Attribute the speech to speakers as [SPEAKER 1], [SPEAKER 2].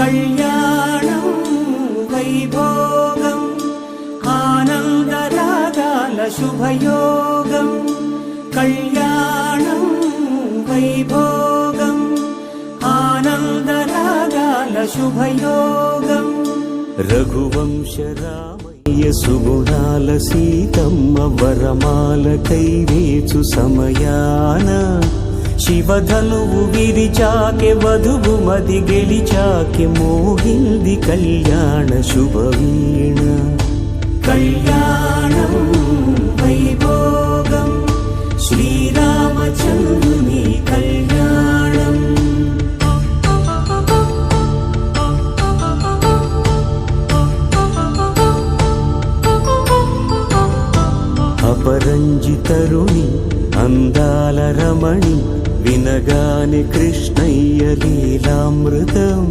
[SPEAKER 1] కళ్యాణం వైభోగం ఆనందరాగాల శుభయోగం కళ్యాణం వైభోగం ఆనందరాగాల శుభయోగం రఘువంశ రామయ్య సుగుణాల సీతమ్మ వరమాల కైవేచు సమయాన శివధనువు విరిచాకె వధువు మది గెలిచాకె మోగింది కళ్యాణ శుభవీణ కళ్యాణం వైభోగం శ్రీరామచంద్రుని కళ్యాణం అపరంజి తరుణి అందాల రమణి వినగానే కృష్ణయ్య లీలామృతం